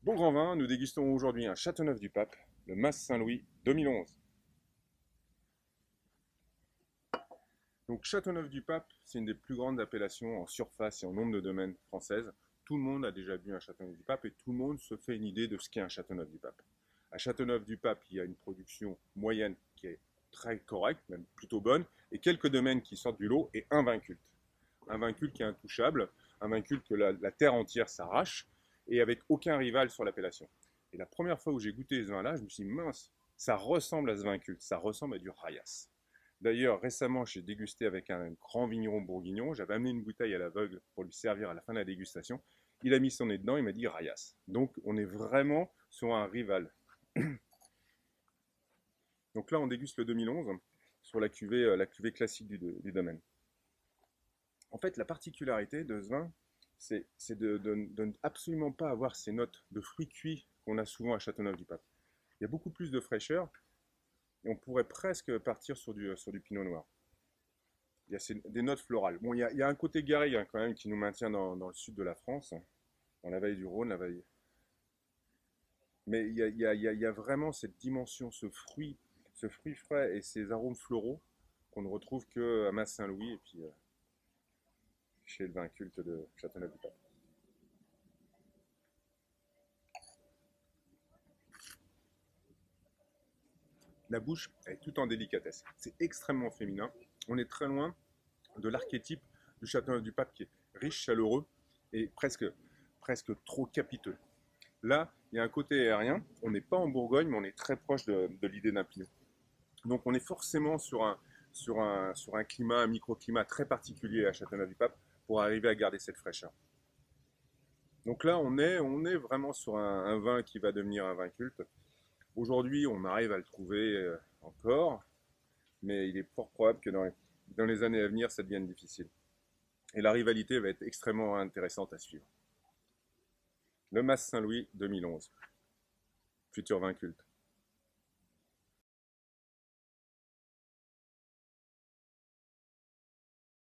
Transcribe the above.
Bon grand vin, nous dégustons aujourd'hui un Châteauneuf-du-Pape, le Mas Saint-Louis 2011. Donc Châteauneuf-du-Pape, c'est une des plus grandes appellations en surface et en nombre de domaines françaises. Tout le monde a déjà bu un Châteauneuf-du-Pape et tout le monde se fait une idée de ce qu'est un Châteauneuf-du-Pape. À Châteauneuf-du-Pape, il y a une production moyenne qui est très correcte, même plutôt bonne, et quelques domaines qui sortent du lot et un vin culte. Un vin culte qui est intouchable, un vin culte que la terre entière s'arrache et avec aucun rival sur l'appellation. Et la première fois où j'ai goûté ce vin-là, je me suis dit, mince, ça ressemble à ce vin culte, ça ressemble à du Rayas. D'ailleurs, récemment, j'ai dégusté avec un grand vigneron bourguignon. J'avais amené une bouteille à l'aveugle pour lui servir à la fin de la dégustation. Il a mis son nez dedans, il m'a dit Rayas. Donc, on est vraiment sur un rival. Donc là, on déguste le 2011 sur la cuvée classique du domaine. En fait, la particularité de ce vin, c'est de absolument pas avoir ces notes de fruits cuits qu'on a souvent à Châteauneuf-du-Pape. Il y a beaucoup plus de fraîcheur et on pourrait presque partir sur du pinot noir. Il y a des notes florales. Bon, il y a un côté garrigue quand même qui nous maintient dans le sud de la France, dans la vallée du Rhône, la vallée. Mais il y a vraiment cette dimension, ce fruit frais et ces arômes floraux qu'on ne retrouve que à Mas-Saint-Louis et puis chez le vin culte de Châteauneuf-du-Pape. La bouche est tout en délicatesse. C'est extrêmement féminin. On est très loin de l'archétype du Châteauneuf-du-Pape qui est riche, chaleureux et presque trop capiteux. Là, il y a un côté aérien. On n'est pas en Bourgogne, mais on est très proche de l'idée d'un pinot. Donc on est forcément sur un climat, un microclimat très particulier à Châteauneuf-du-Pape pour arriver à garder cette fraîcheur. Donc là, on est vraiment sur un vin qui va devenir un vin culte. Aujourd'hui, on arrive à le trouver encore, mais il est fort probable que dans les années à venir, ça devienne difficile. Et la rivalité va être extrêmement intéressante à suivre. Le Mas Saint-Louis 2011, futur vin culte.